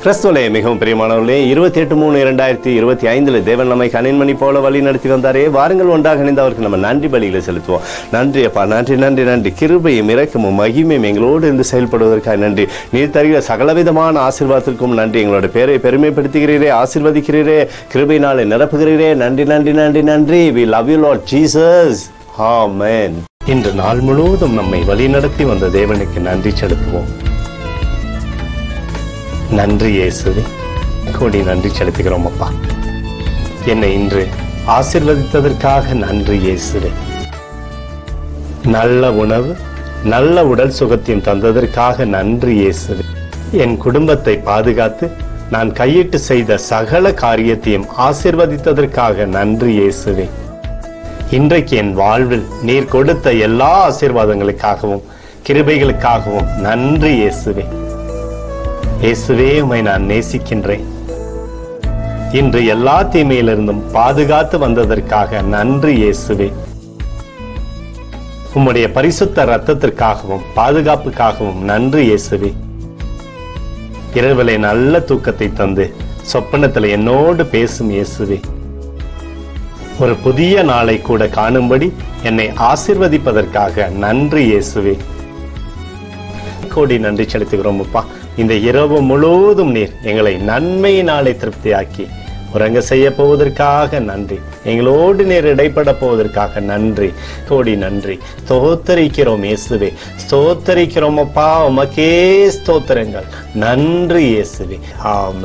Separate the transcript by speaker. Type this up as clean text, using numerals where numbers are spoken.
Speaker 1: கிறிஸ்துவிலே மிகவும் பிரியமானவர்களே, 28/3/2025 தேவன் நம்மை கணின்மணி போல வழி நடத்தி வந்தாரே. வாருங்கள் ஒன்றாக இணைந்து அவருக்கு நம்ம நன்றி பலிகளை செலுத்துவோம். நன்றி அப்பா, நன்றி நன்றி நன்றி. கிருபையும் இரக்கமும் மகிமையும் எங்களோடு இருந்து செயல்படுவதற்காக நன்றி. நீர் தருகிற சகலவிதமான ஆசீர்வாதத்திற்கும் நன்றி. எங்களோட பேரை பெருமைப்படுத்துகிறீரே, ஆசீர்வதிக்கிறீரே, கிருபையினாலே நிரப்புகிறீரே. நன்றி நன்றி நன்றி நன்றி. We love you Lord Jesus. Amen. இன்று நாள் முழுவதும் நம்மை வழி நடத்தி வந்த தேவனுக்கு நன்றி செலுத்துவோம். நன்றி இயேசுவே, கோடி நன்றி செலுத்துகிறோம் அப்பா. என்னை இன்று ஆசீர்வதித்ததற்காக நன்றி இயேசுவே. நல்ல உணவு, நல்ல உடல் சுகத்தையும் தந்ததற்காக நன்றி இயேசுவே. என் குடும்பத்தை பாதுகாத்து நான் கையிட்டு செய்த சகல காரியத்தையும் ஆசீர்வதித்ததற்காக நன்றி இயேசுவே. இன்றைக்கு என் வாழ்வில் நீர் கொடுத்த எல்லா ஆசீர்வாதங்களுக்காகவும் கிருபைகளுக்காகவும் நன்றி இயேசுவே. இயேசுவே, உம்மை நான் நேசிக்கின்றேன். இன்று எல்லா தீமையிலிருந்தும் பாதுகாத்து வந்ததற்காக நன்றி இயேசுவே. உம்முடைய பரிசுத்த இரத்தத்திற்காகவும் பாதுகாப்புக்காகவும் நன்றி இயேசுவே. இரவிலே நல்ல தூக்கத்தை தந்து சொப்பனத்தில் என்னோடு பேசும் இயேசுவே. ஒரு புதிய நாளை கூட காணும்படி என்னை ஆசீர்வதிப்பதற்காக நன்றி இயேசுவே. கோடி நன்றி செலுத்துகிறோம் அப்பா. இந்த இரவு முழுவதும் நீர் எங்களை நன்மையினாலே திருப்தியாக்கி உறங்க செய்ய போவதற்காக நன்றி. எங்களோடு நீர் இடைப்பட போவதற்காக நன்றி. கோடி நன்றி. ஸ்தோத்தரிக்கிறோம் இயேசுவே, ஸ்தோத்தரிக்கிறோம் அப்பா. உமக்கே ஸ்தோத்திரங்கள். நன்றி இயேசுவே. ஆமென்.